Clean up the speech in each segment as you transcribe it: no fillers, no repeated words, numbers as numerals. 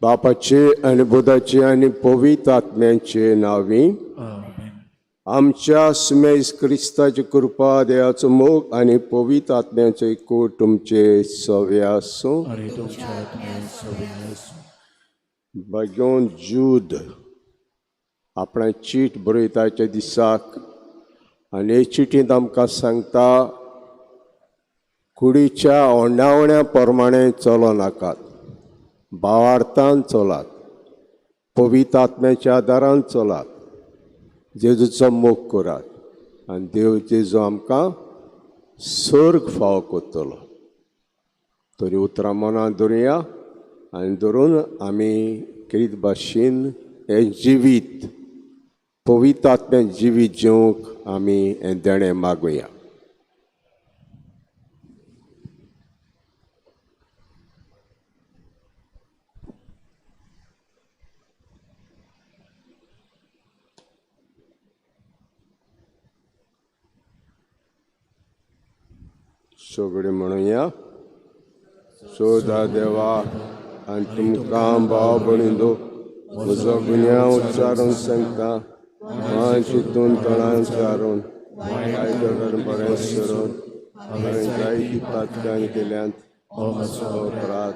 बापाचे आणि बुधाचे आणि पवित्र आत्म्यांचे नावी आमच्या सुमेस क्रिस्ताची कृपा देवाचो मोग आणि पवित्र आत्म्यांचो एकूट तुमचे सव्य आसूं. भगवान जूद आपणा चीट बरयताच्या दिसाक आनी हे चिटींत आमकां सांगता कुडीच्या ओंडावण्या प्रमाणे चलो नाकात, भावार्थान चलात, पवित्र आत्म्याच्या आदारान चलात, जेजूचो मोग करात आनी देव जेजू आमकां स्वर्ग फावो करतलो. तरी उतरां मनांत धरुया आनी धरून आमी कित भाशेन हे जिवीत पवित्र आत्म्यान जिवीत जिवंक आमी हें देणें मागुया. सगळे म्हणुया. सोदा देवा आनी तुमकां भाव भयणींनो म्हजो गुन्यांव उच्चारून सांगता, माय चिंतून तळान चारून वायट बरें सरून हांवें जायती पातकां केल्यांत अपराध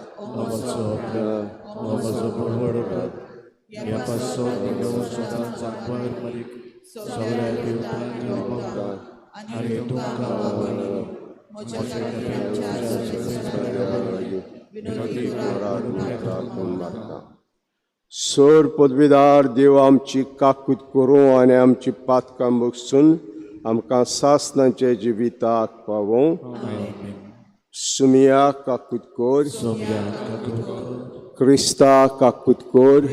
सोर पदवीदार देव आमची काकूत करूं आनी आमची पातकां मुगसून आमकां सासणाचे जिविताक पावों. सुमिया काकूत कोर, क्रिस्ता काकूत कोर,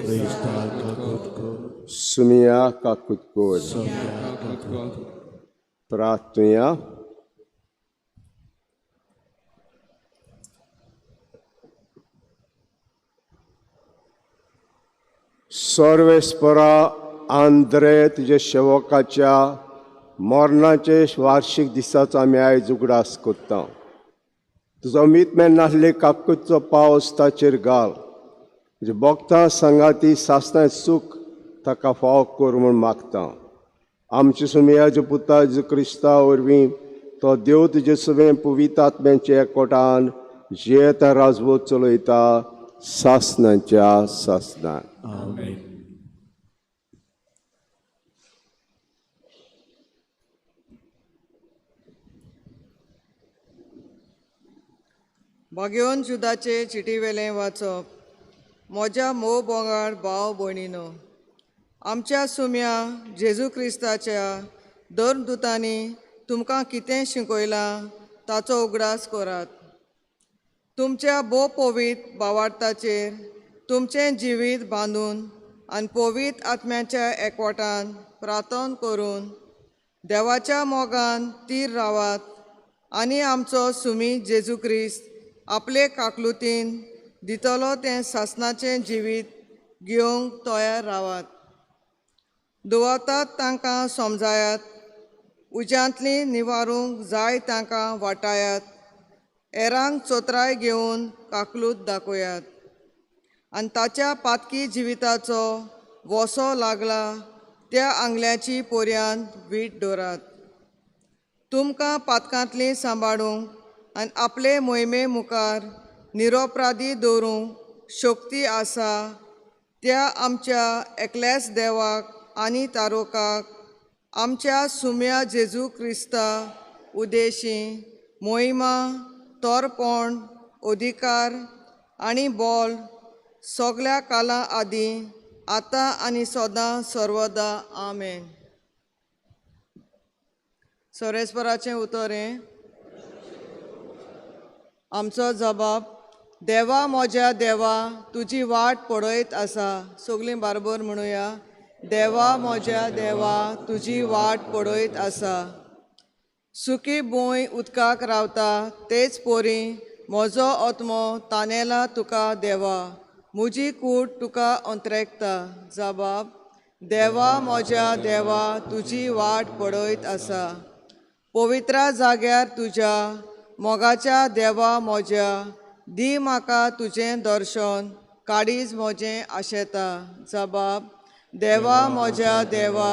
सुमिया काकूत कोर. प्रार्थया. सर्वेस्परा आंद्रे तुझ्या सेवकाच्या मरणाचे वार्षिक दिसाचो आमी आयज उगडास करता. तुजो मीतमेन नासले काकूतचो पावस ताचेर घाल. तुज्या भक्तां सांगाती सासणाचें सूख ताका फाव कर म्हूण मागता. आमचे सुमयाच्या पुता जेजू क्रिस्ता वरवीं तो देव तुजे सगळे पवित्र आत्म्याचे एकवटान जियेता राजवट चलयता सासणाच्या सासणान. भगवान जुदाचे चिटीवेलें वाचप. म्हज्या मोव बोंगाड भाव भयणीनो, आमच्या सुम्या जेजू क्रिस्ताच्या दर दुतांनी तुमकां कितें शिकयलां ताचो उगडास करात. तुमच्या भोव पवित्र भावार्थाचेर तुमचें जिवीत बांदून आनी पवित्र आत्म्याच्या एकवटान प्रार्थना करून देवाच्या मोगान तीर रावात आनी आमचो सुमी जेजू क्रिस्त आपले काकलुतीन दितलो तें सासणाचें जिवीत घेवंक तयार रावात. दुवातात तांकां समजायात, उज्यांतली निवारूंक जाय तांकां वाटायात, हेरांक चोत्राय घेवन काकलूत दाखयात आनी ताच्या पातकी जिविताचो वसो लागला त्या आंगल्याची पोरयांत वीट दवरात. तुमकां पातकांतली सांबाळूंक आनी आपले मोहिमे मुखार निरोपराधी दवरूंक शक्ती आसा त्या आमच्या एकल्याच देवाक आनी तारोकाक, आमच्या सुम्या जेजू क्रिस्ता उद्देशीं मोहिमा, तोरपण, अधिकार आनी बोल सगळ्या काळा आदीं आतां आनी सदां सर्वदा. आमेन. सोरेस्पराचें उतर हें. आमचो जबाब. देवा म्हज्या देवा तुजी वाट पळयत आसा. सगळीं बारबर म्हणुया. देवा म्हज्या देवा तुजी वाट पळयत आसा. सुकी भूंय उदकाक रावता तेच पोरी म्हजो आत्मो तानेला तुका देवा. म्हजी कूड तुका अंतरेकता. जबाब. देवा म्हज्या देवा तुजी वाट पळयत आसा. पवित्र जाग्यार तुज्या मोगाच्या देवा म्हज्या दी म्हाका तुजें दर्शन काळीज म्हजें आशेता. जबाब: देवा म्हज्या देवा,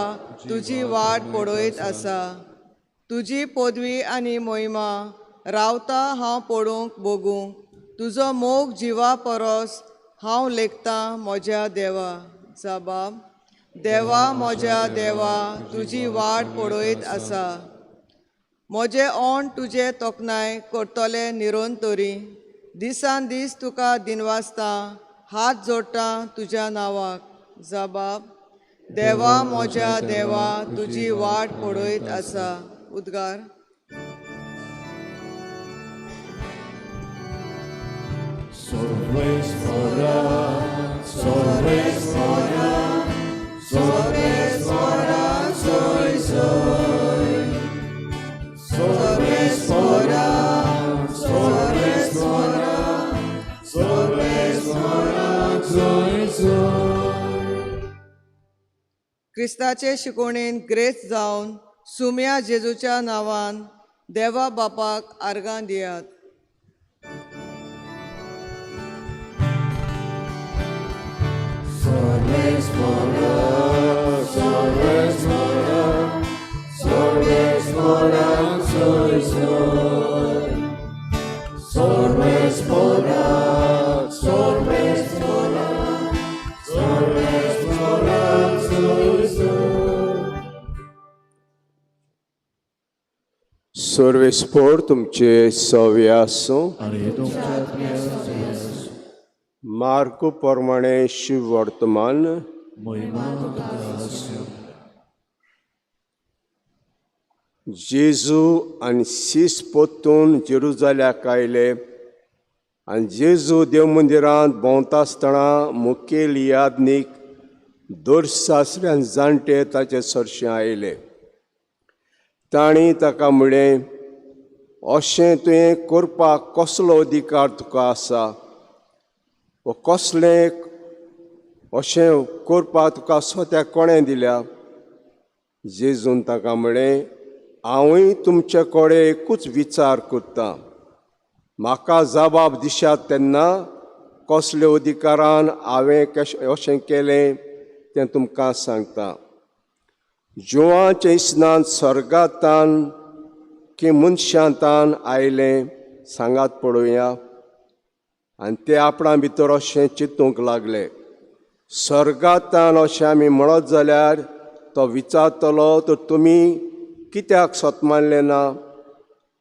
तुजी वाट पळयत आसा. तुजी पदवी आनी मोहिमा रावता हांव पळोवंक बगूंक. तुजो मोग जिवा परस हांव लेखतां म्हज्या देवा. जबाब: देवा म्हज्या देवा, तुजी वाट पळयत आसा. म्हजें ओंड तुजे तोखणाय करतले निरंतरी. दिसान दीस तुका दिनवासता, हात जोडटां तुज्या नांवाक. जबाब: देवा म्हज्या देवा, तुजी वाट पळयत आसा. उद्गार. क्रिस्ताचे शिकवणेन ग्रेस्त जावन सुम्या जेजूच्या नांवान देवा बापाक आर्गां दियात. सर्वेस्पोर तुमचे सव्य आसूं. मार्क प्रमाणे शिव वर्तमान. जेजू आनी सीस पोत्तून जेरुजाल्याक आयले आनी जेजू देव मंदिरांत भोंवता आसतना मुखेल यादनीक दोरशास्त्री आनी जाणटे ताचे सरशें आयले. तांणी ताका म्हणलें, अशें तुवें करपाक कसलो अधिकार तुका आसा? व कसलें अशें करपाक तुका स्वत्याक कोणें दिल्या? जेजून ताका म्हणलें, हांवूय तुमचे कडेन एकूच विचार करतां. म्हाका जबाब दिशात तेन्ना कसले अधिकारान हांवें अशें केलें तें तुमकां सांगतां. जिवांच्या इस्नान स्वर्गांतान की मनशांतान आयलें सांगात पळोवया. आनी ते आपणा भितर अशें चिंतूंक लागले. स्वर्गांतान अशें आमी म्हणत जाल्यार तो विचारतलो, तर तुमी कित्याक स्वत मानलें ना?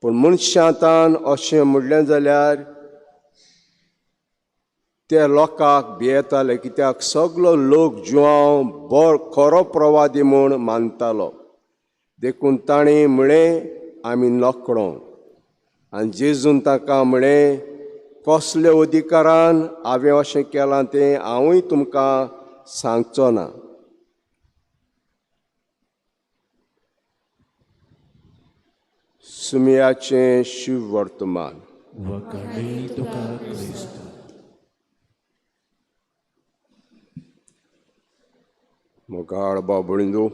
पूण मनशांतान अशें म्हणलें जाल्यार ते लोकांक भियेताले, कित्याक सगलो लोक जिवांव खरो प्रवादी म्हूण मानतालो. देखून ताणें म्हळें, आमी नकडो. आनी जेजून ताका म्हळें, कसले अधिकारान हांवें अशें केलां तें हांवूय तुमकां सांगचो ना. सुमयाचें शिव वर्तमान. मोगाळ बाबळिंदू,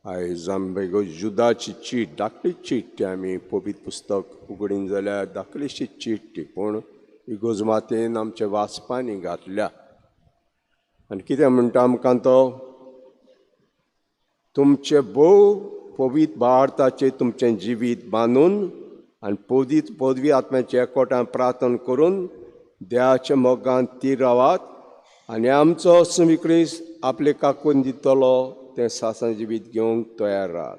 आयज आमगे जुदाची चीट, धाकटी चीट ती आमी पवित्र पुस्तक उगडीन जाल्यार धाकलीशी चीट ती, पूण इगोज मातेन आमच्या वाचपांनी घातल्या. आनी कितें म्हणटा आमकां तो, तुमचे भोव पवित्र भारताचेर तुमचें जिवीत बांदून आनी पदवी आत्म्याच्या एकवटान प्रार्थना करून देवाच्या मोगान ती रावात. आनी आमचो सुमी क्रिस्त आपले काकून दितलो तें सासन जिवीत घेवंक तयार राहात.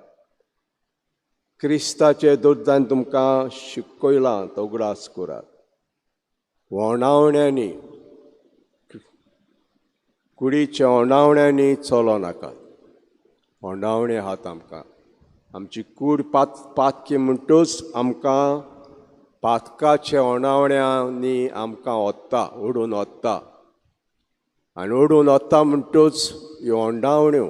क्रिस्ताचे दुर्दान तुमकां शिकयलां तो उगडास करात. ओंडावण्यांनी, कुडीच्या ओंडावण्यांनी चलो नाकात. ओंडावणे आहात आमकां. आमची कूड पातकी म्हणटूच आमकां पातकाच्या ओंडावण्यांनी आमकां ओत्ता, ओडून ओत्ता. आनी ओडून वता म्हणटूच ह्यो ओंडावण्यो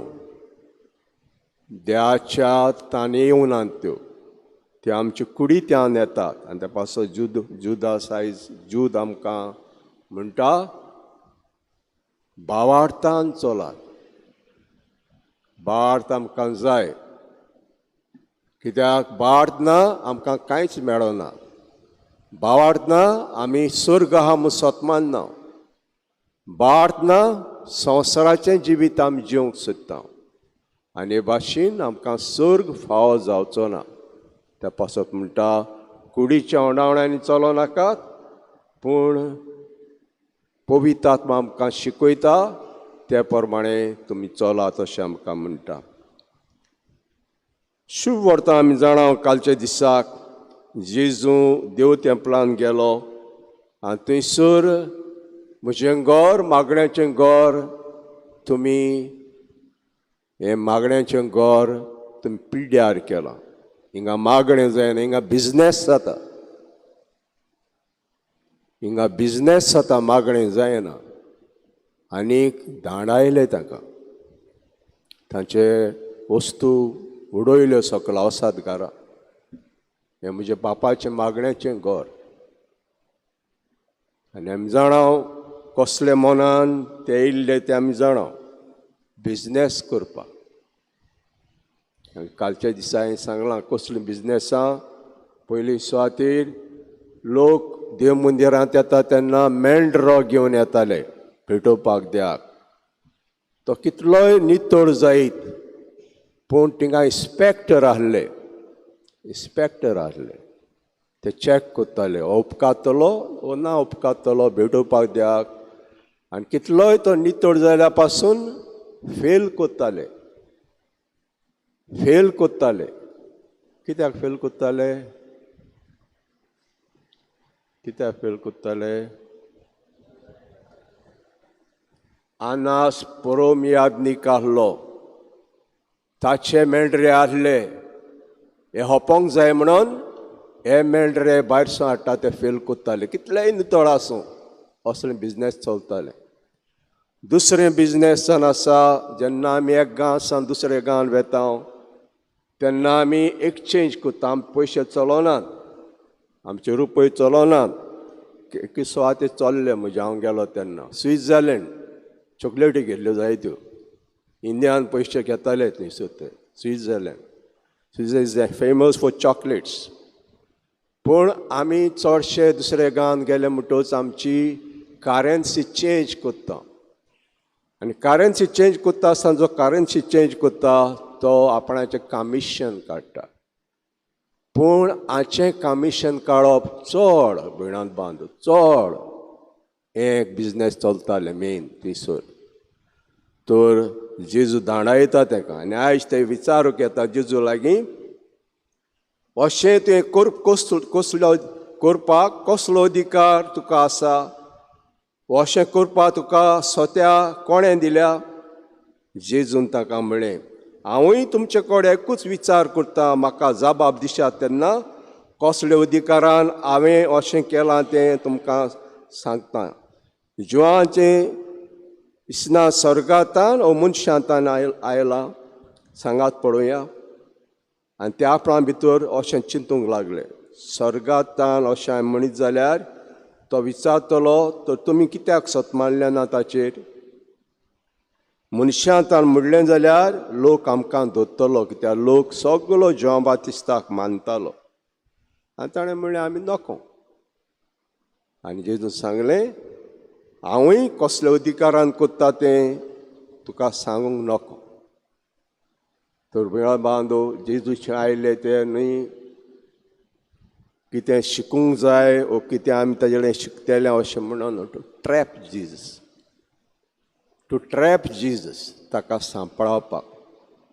देवाच्या ताने येवनात त्यो आमचे कुडींत्यान येतात. आनी त्या पासो जुदास आयज जूद आमकां म्हणटा, भावार्थान चलात. भावार्थ आमकां जाय, कित्याक भावार्थ ना आमकां कांयच मेळना. भावार्थना आमी स्वर्ग आहा म्हूण सोतमान ना. भावार्थना संवसाराचें जिवीत आमी जिवंक सोदता आनी हे भाशेन आमकां स्वर्ग फावो जावचो ना. त्या पासत म्हणटा कुडीच्या ओंडावण्यांनी चलो नाकात, पूण पवित्र आत्मा आमकां शिकयता त्या प्रमाणे तुमी चलात अशें आमकां म्हणटा. शुभ वर्ता आमी जाणा कालच्या दिसाक जेजू देव तेंपलान गेलो आनी थंयसर म्हजें घर मागण्याचें घर तुमी हें मागण्याचें घर तुमी पिड्ड्यार केलां. हिंगा मागणें जायना, हिंगा बिजनेस जाता. हिंगा बिजनेस जाता, मागणें जायना. आनीक धांडायले तांकां, तांचे वस्तू उडयल्यो सकयल वसात घरा. हें म्हज्या बापाचें मागण्याचें घर. आनी आमी जाणाव कसले मनान ते येयल्ले ते आमी जाणाव, बिजनेस करपाक. कालच्या दिसा हांवें सांगलां कसलें बिजनेसां. पयलीं सुवातेर लोक देव मंदिरांत येता तेन्ना मेंढरो घेवन येताले पेटोवपाक देवाक. तो कितलोय नितळ जायत, पूण थिंगा इन्स्पेक्टर आहले. ते चॅक कोत्ताले उपकारतलो वो ना उपकारतलो भेटोवपाक देवाक. आनी कितलोय तो नितळ जाल्या पासून फेल कोत्ताले. कित्याक फेल कोत्ताले? आनास परोमियादनीक आहलो, ताचे मेंढरे आहले. हे होपोंक जाय म्हणून हे मेंढरे भायरसून हाडटा ते फेल कोत्ताले. कितलेय नितळ आसूं असलें बिजनेस चलतालें. दुसरें बिजनेसान आसा, जेन्ना आमी एक गांवासान दुसऱ्या गांवांत वेता तेन्ना आमी एक्सचेंज कोत्ता. आमचे पयशे चलोनात, आमचे रुपय चलोनात. एक सुवातेर चल्ले म्हजे हांव गेलो तेन्ना स्वित्झर्लंड. चॉकलेटी घेतल्यो जायत्यो. इंडियान पयशे घेताले थंयसर ते Switzerland is famous for chocolates. पूण आमी चडशे दुसऱ्या गांवांत गेले म्हणटच आमची करन्सी चेंज कोत्ता. आनी करन्सी चेंज कोत्ता आसतना जो करन्सी चेंज कोत्ता तो आपणाचें कमिशन काडटा. पूण हाचें कमिशन काडप चड भयणात बांदू चड. हें एक बिजनेस चलतालें मेन थंयसर. तर जेजू धांडायता ताका आनी आयज ते विचारूंक येता जेजू लागीं, अशें तुवें करपाक कसलो अधिकार तुका आसा? अशें करपाक तुका स्वत्या कोणें दिल्या? जेजून ताका म्हळें, हांवूय तुमचे कडेन एकूच विचार करता, म्हाका जबाब दिशात तेन्ना कसल्या अधिकारान हांवें अशें केलां तें तुमकां सांगता. जिवाचें इसना सर्गांतान ओ मनशांतान आयलां सांगात पळोवया. आनी त्या आपणा भितर अशें चिंतूंक लागले, सर्गांतान अशें हांवें म्हणीत जाल्यार तो विचारतलो तर तुमी कित्याक सत मारलें ना ताचेर? मनशांतान म्हणलें जाल्यार लोक आमकां धरतलो, कित्याक लोक सगलो जॉन बातिस्ताक मानतालो. आनी ताणें म्हणलें आमी नको. आनी जेजून सांगलें, हांवूय कसल्या अधिकारान कोत्ता तें तुका सांगूंक नको. तर वेळा बांदो जेजूचे आयले ते न्ही कितें शिकूंक जाय ओ कितें आमी ताजे कडेन शिकतले अशें म्हणून टू ट्रॅप जीजस ताका सांपळावपाक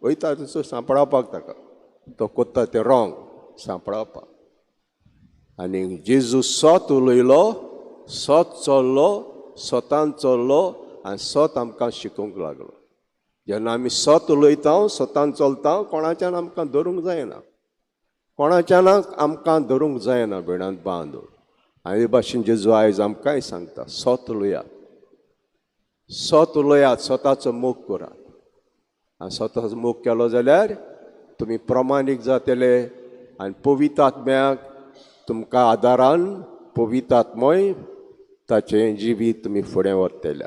वयता. थंयसर सांपळावपाक ताका तो कोत्ता तें रॉंग सांपळावपाक. आनी जेजू सोत उलयलो, सोत चल्लो, स्वतान चल्लो आनी सोत आमकां शिकोवंक लागलो. जेन्ना आमी सोत उलयता, स्वतान चलता, कोणाच्यान आमकां धरूंक जायना. आमकां धरूंक जायना भयणात बांदो. आनी हे भाशेन जेजू आयज आमकांय सांगता, सोत उलयात, स्वताचो मोग करात. आनी स्वताचो मोग केलो जाल्यार तुमी प्रमाणीक जातले आनी पवित्र आत्म्याक तुमकां आदारान पवित्र आत्मोय ताचें जिवीत तुमी फुडें व्हरतले.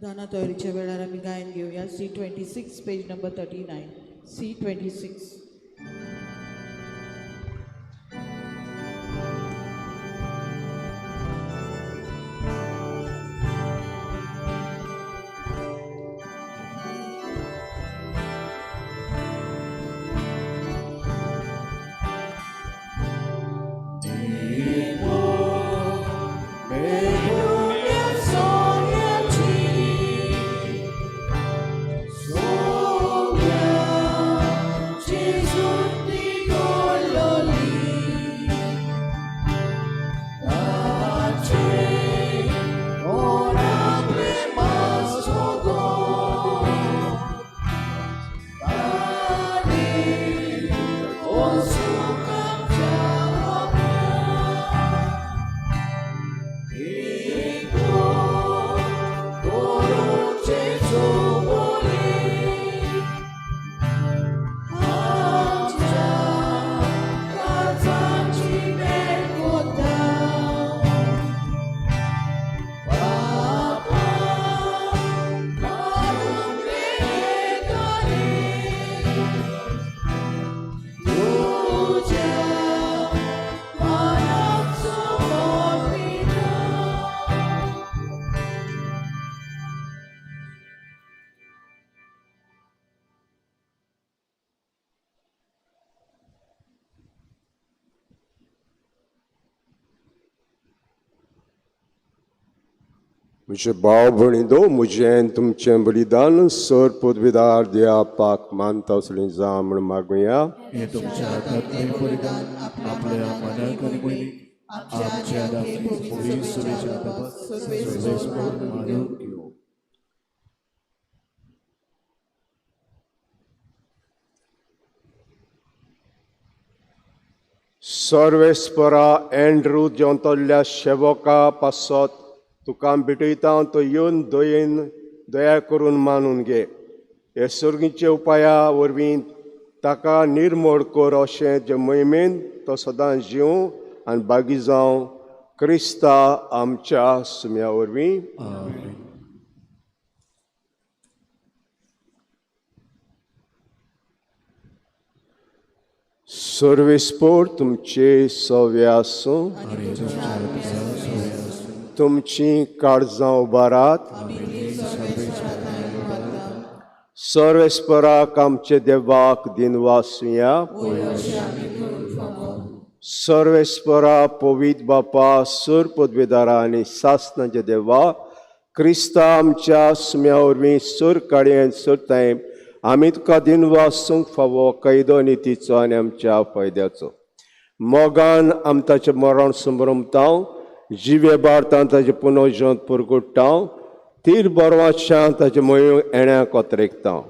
गाना तयारीच्या वेळार आमी गायन घेवया C26 पेज नंबर 39 C26. म्हजे भाव भयणींनो, म्हजें तुमचें बलिदान सर पदवीदार दियापाक मानता असलें जा म्हण मागुया. हे तुमच्या हातांतलें बलिदान आपल्या मनाक आनी मनीक आमच्या दाखली पोलीस सुवेच्या तपास सर्वेस्वर मानून घेवं. सर्वेस्परा एंड्रू जेवतल्या शेवका पासत तुका भेटयता तो येवन दया करून मानून घे. हे सर्गीचे उपाया वरवीं ताका निर्मोळ कर अशें जे मोहिमेन तो सदांच जिवं आनी बागी जावं क्रिस्ता आमच्या सुम्या वरवीं. सर्वेस्पर तुमचे सव्या आसूं, तुमची काळजां उबारात. सर्वेस्पराक आमचे देवाक दिनवासुया. सर्वेस्परा पवित्र बापा सर पदवीदारा आनी सासणाचे देवा, क्रिस्ता आमच्या सुम्या वरवीं सर काडयेन सरताय आमी तुका दिनवासूंक फावो कैदो नितीचो आनी आमच्या फायद्याचो. मोगान आम ताचें मरण संभ्रमतांव, जिवे भारतांत ताचें पुनर्जन परगट्टांव, तीर बरवाशां ताचे मोयो येण्याक कोतरेकतांव.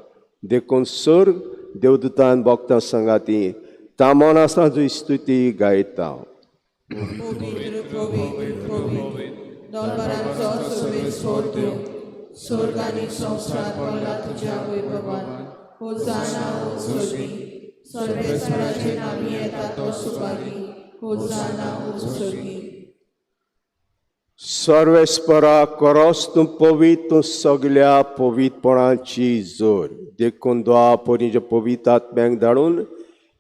देखून सर देवदूतान भक्तां संगाती तामोन आसा जी स्तुती गायतांव. दरबारांचो सर्वेस्वर तूं, स्वर्ग आनी संवसार पडला तुज्या वैभवान. होसाना हो स्वर्गी, सर्वेस्वराचे नामी येता तो सुभागी. होसाना हो स्वर्गी. सर्वेस्परा करोस तूं पवित्र, तूं सगल्या पवित्रपणाची जोर. देखून दोआ पोरीच्या पवित्र आत्म्यांक धाडून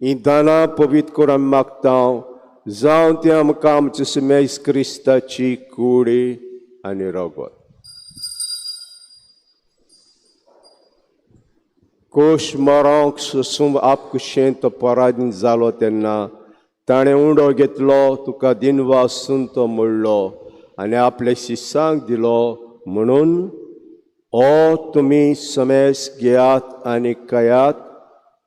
ही दानां पवित्र करून मागतांव. जावं ती आमकां आमचे सुमेज क्रिस्ताची कूडी आनी रगत. कोश मरोंक सोसून आपकुशें तो पराधीन जालो तेन्ना ताणें उंडो घेतलो, तुका दिनवासून तो मोडलो आनी आपल्या शिश्यांक दिलो. म्हणून ओ तुमी समेस घेयात आनी खायात,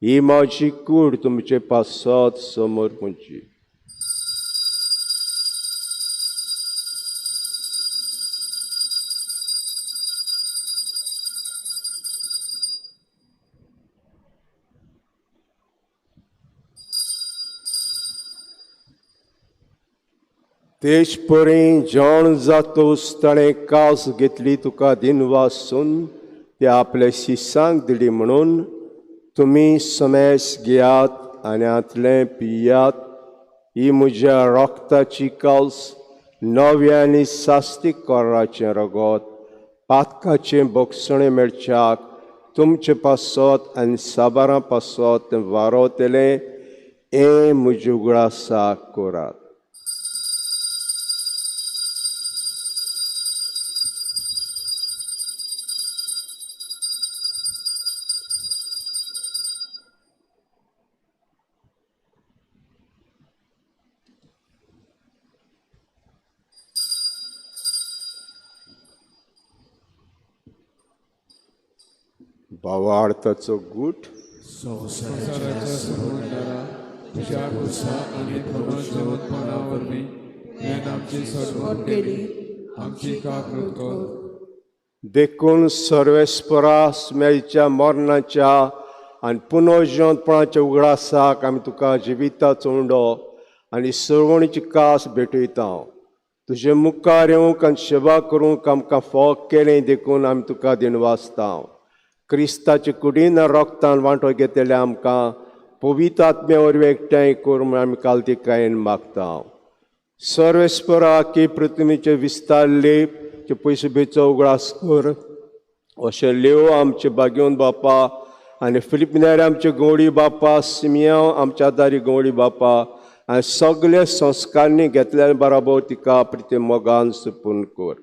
ही म्हाजी कूड तुमचे पासत समोर खंयची. तेज परी जेवण जातोस ताणें कास घेतली, तुका दिनवासून ते आपल्या शिश्यांक दिली. म्हणून तुमी समेस घेयात आनी आतलें पियात, ही म्हज्या रोगताची कास, नव्या आनी सास्तीक कोराचें रगत, पातकाचें बोगसणें मेळच्याक तुमचे पासत आनी साबारां पासत वारोतलें हें म्हजें उगडासा कोरात. भावार्थाचो गूट संवसाराच्या सुरवंटारा तुझ्या कुसा आनी धर्मजेवतपणा वरवीं तुवें आमची सडवण केली, आमची काकूट कर. देखून सर्वेस्परा मेलच्या मरणाच्या आनी पुनर्जिवंतपणाच्या उगडासाक आमी तुका जिविताचो उंडो आनी सरवणीची कास भेटयता. तुजे मुखार येवंक आनी सेवा करूंक आमकां फोग केलें देखून आमी तुका दिनवासता. क्रिस्ताचे कुडीन रोगतान वांटो घेतलेल्या आमकां पवित्र आत्म्या वरवीं एकठांय करून आमी कालतिकायेन मागता. सर्वेस्परा की पृथ्वीचे विस्तारले पयसुबेचो उगडास कर. अशें लेव आमचे बागेवन बापा आनी फिलिपिनार आमचे गवळी बापा, सिमियांव आमच्या आदारी गवळी बापा आनी सगळे संस्कारनी घेतल्या बराबर तिका प्रिते मोगान सुपून कर.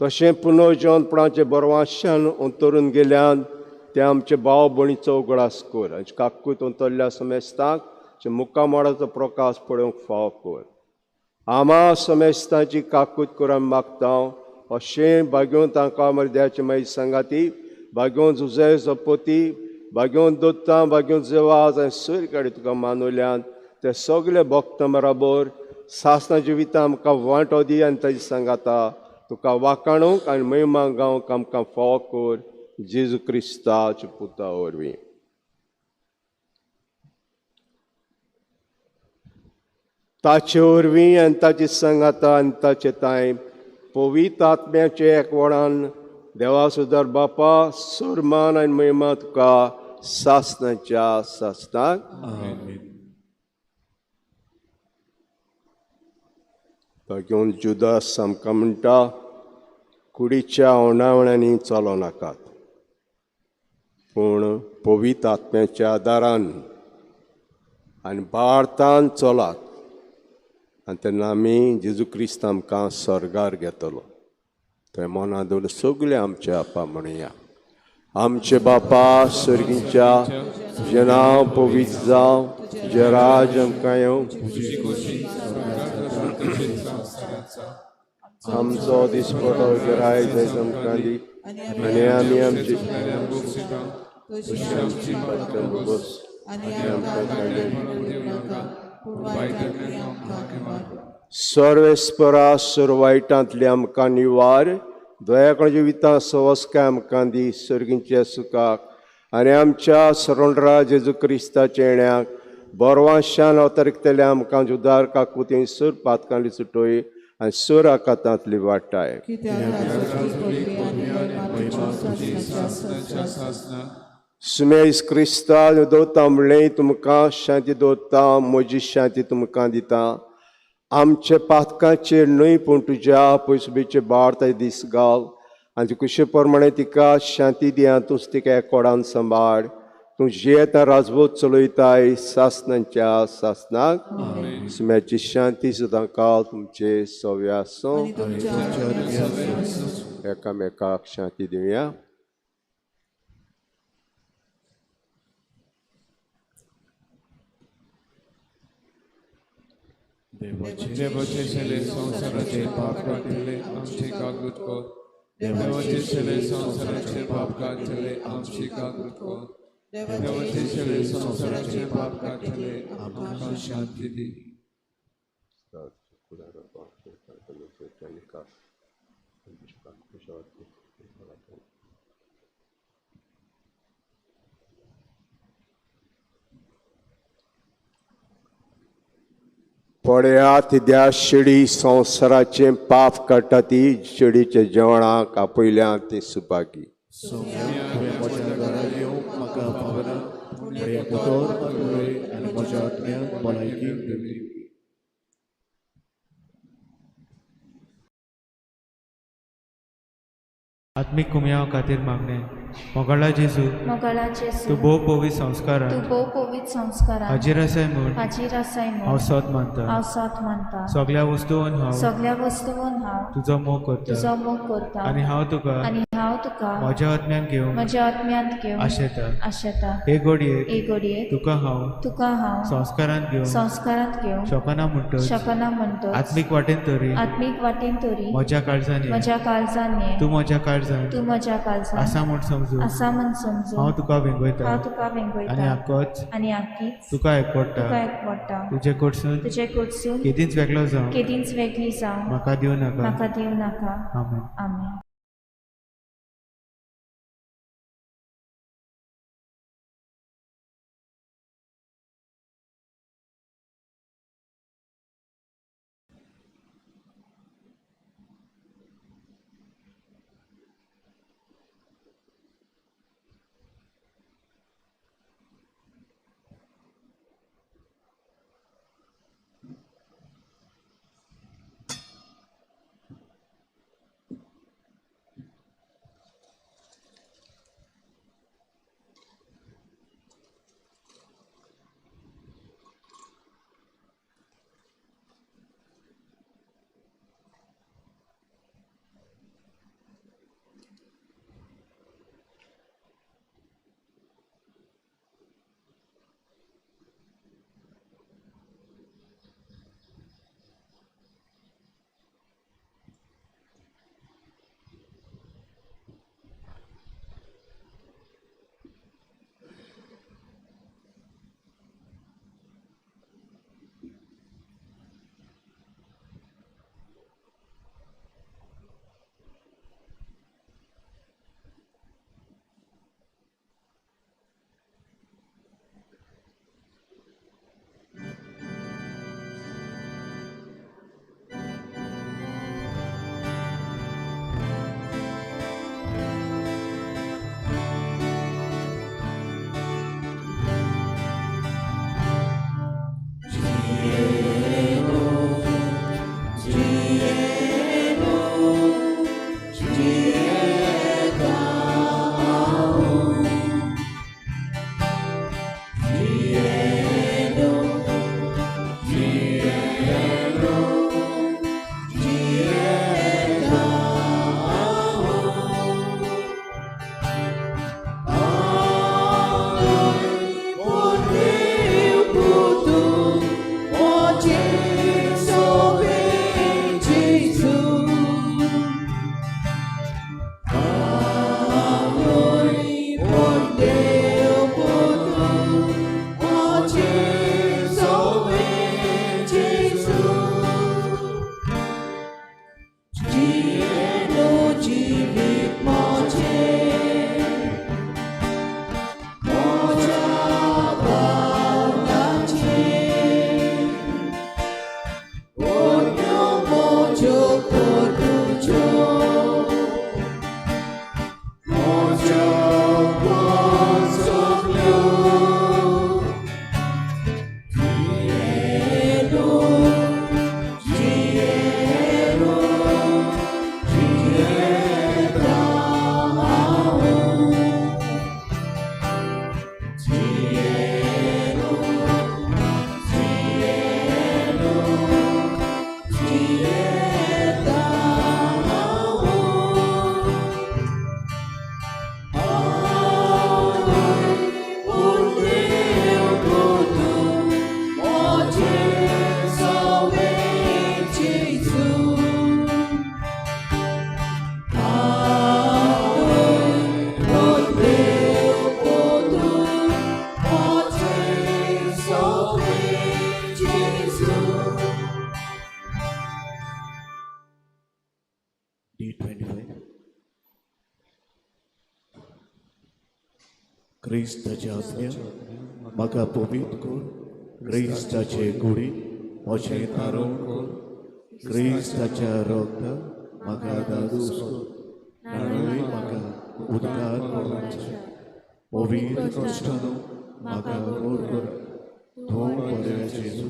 तशें पुनर्जिवंतपणाचे बरवाशान उतरून गेल्यान ते आमचे भाव भयणीचो उगडास कर. आनी काकूत उतरल्या समेस्तांक मुखामळाचो प्रकाश पळोवंक फाव कर. आमा समेस्तांची काकूत करून मागता. अशें भाग्योन तांकां मर्द्याचे मागीर सांगाती, भाग्योन जुजे जपोती, भाग्योन दोत्तां, भाग्योन जेवाज आनी सर काडी तुका मानवल्यान ते सगळे भक्तां बराबर सासना जिवितां आमकां वांटो दी आनी ताची सांगाता तुका वाखाणूंक आनी महिमा गावंक आमकां फाव कर. जेजू क्रिस्ताच्या पुता वरवीं. ताचे वरवीं आनी ताची सांगाता आनी ताचे ताय पवित्र आत्म्याचे एकवटान देवा सुदार बापा सुरमान आनी महिमा तुका सासनाच्या सासनाक. घेवन जुदास आमकां म्हणटा कुडीच्या ओंडावण्यांनी चलो नाकात, पूण पवित्र आत्म्याच्या आदारान आनी भारतान चलात आनी तेन्ना आमी जेजू क्रिस्त आमकां स्वर्गार घेतलो. थंय मना दवरून सगळे आमचे आपा म्हणुया. आमचे बापा स्वर्गीच्या तुजें नांव पवित्र जावं, तुजें राज आमकां येवं, आमचो दिसपटो गिराय जाय आमकां दी आनी आमी आमची सर्वेस्परा सुरवायटांतली आमकां निवार, दयाकण जिवितां सवस्काय आमकां दी सर्गींच्या सुखाक आनी आमच्या सरोंडरा जेजू क्रिस्ताच्या येण्याक बरवाशान अवतरिकतले आमकां जुदार काकूती सर पातकांतली सुटोय आनी सर आकातांतली वाटाय. सुमेज क्रिस्ता दोता म्हणलें तुमकां शांती दोता, म्हजी शांती तुमकां दिता. आमचे पातकांचेर न्हय पूण तुज्या पयसुबेचे बाळताय दीस घाल आनी कुशे प्रमाणे तिका शांती दिया. तूंच तिका एकोडान सांबाळ. तूं जियेता राजवट चलयताय सासनांच्या सासनाक. सुम्याची शांती सुद्दां काल तुमचे सव्य आसूं. एकामेकाक शांती दिवया. देवाचे शेले संसाराचे पाप काढले आमची काकूट कर. देवाचे शेले संसाराचे पाप काढले आमची काकूट कर. देवाचे शेले संसाराचे पाप काढले आमकां शांती दी. पळयात त्या शिडी संवसाराचे पाप काडटा ती शिडीचे जेवणाक आपयल्या ती सुपाकी. म्हज्या घरांत येवंक म्हाका पावना, पूण एक उतर आनी म्हज्या आत्म्याक भलायकी दिली. आत्मिक कुमयाव खातीर मागणे मोगाळा जेजू मोगाळा तूं जेजू भोव पवित तूं संस्कारांत भोव पवित संस्कारांत हाजीर आसाय म्हूण हाजीर आसाय हांव म्हूण सत मानता हांव सत मानता सगळ्या वस्तूंत हांव सगळ्या वस्तूंत हांव तुजो मोग करता तुजो मोग करता आनी हांव तुका आनी हांव तुका म्हज्या आत्म्यान घेवंक म्हज्या आत्म्यांत घेवन आशेता आशेता हे घडयेक एक घडयेक तुका हांव तुका हांव संस्कारांत घेवन संस्कारांत घेवन शकना म्हणटच शकना म्हणटो आत्मीक वाटेन तरी आत्मीक वाटेन तरी म्हज्या काळजांनी म्हज्या काळजान ये तूं म्हज्या काळजांत तूं म्हज्या काळजान आसा म्हूण समजून आसा म्हण समजून हांव तुका वेंगयता हांव तुका आनी वेंगयता आक्कोच आनी आख्खीच तुका एकपडटा तुका एकवडटा तुजे कडसून तुजे कडसून केदींच वेगळो जावं केदींच वेगळी जावं म्हाका दिवं नाका म्हाका दिवं नाका आमेन आमेन. क्रिस्ताचे आज्ञा म्हाका पवित्र कर, क्रिस्ताचे गुडी म्हजें तारण कर, क्रिस्ताच्या रगतान म्हाका दादूस कर, नाणय म्हाका उदकांत पडोवचें, पवित्र कश्टानो म्हाका वर कर, तूं बऱ्या जेजू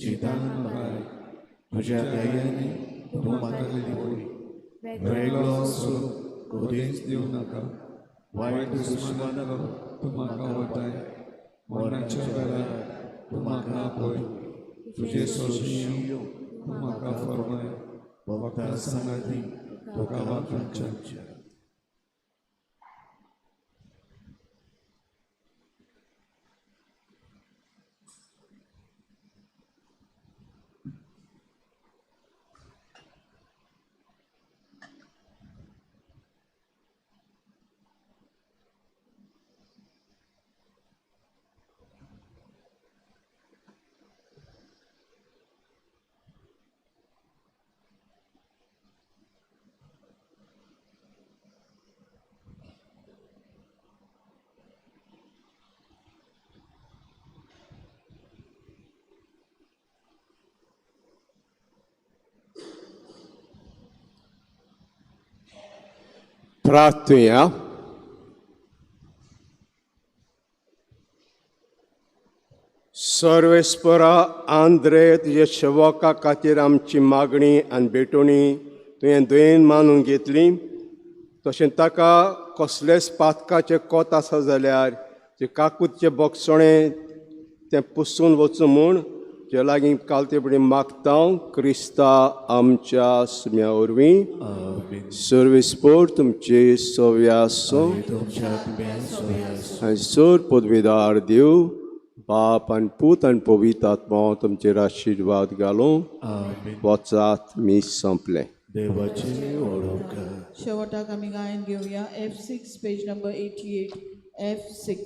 जितान म्हाका तुज्या दयानी तूं म्हाका निवडी, वेगळो असो कधीच दिवं नाका वायट दुस्मानालो तूं म्हाका वताय मरणाच्या वेळार तूं म्हाका आपय तुजे सोशी तूं म्हाका फरमाय भक्तां सांगाती तुका वाखाणच्या प्रार्थुया. सर्वेस्परा आंद्रे तुजे सेवका खातीर आमची मागणी आनी बेटोणी तुवें दुयेन मानून घेतली. तशें ताका कसलेच पातकाचें कोत आसा जाल्यार जे काकूतचें बोगसणें तें पुसून वचूं म्हूण जे लागीं कालतेपडी मागता क्रिस्ता आमच्या सुम्या वरवीं. सर्वेस्पर तुमचे सव्या आसूं आनी सर पदवीदार देव बाप आनी पूत आनी पवित्र आत्मा तुमचेर आशिर्वाद घालूं. वचात मी संपलें. देवाची ओळख. शेवटाक आमी गायन घेवया F6 page number 88 F6.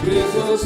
Jesus,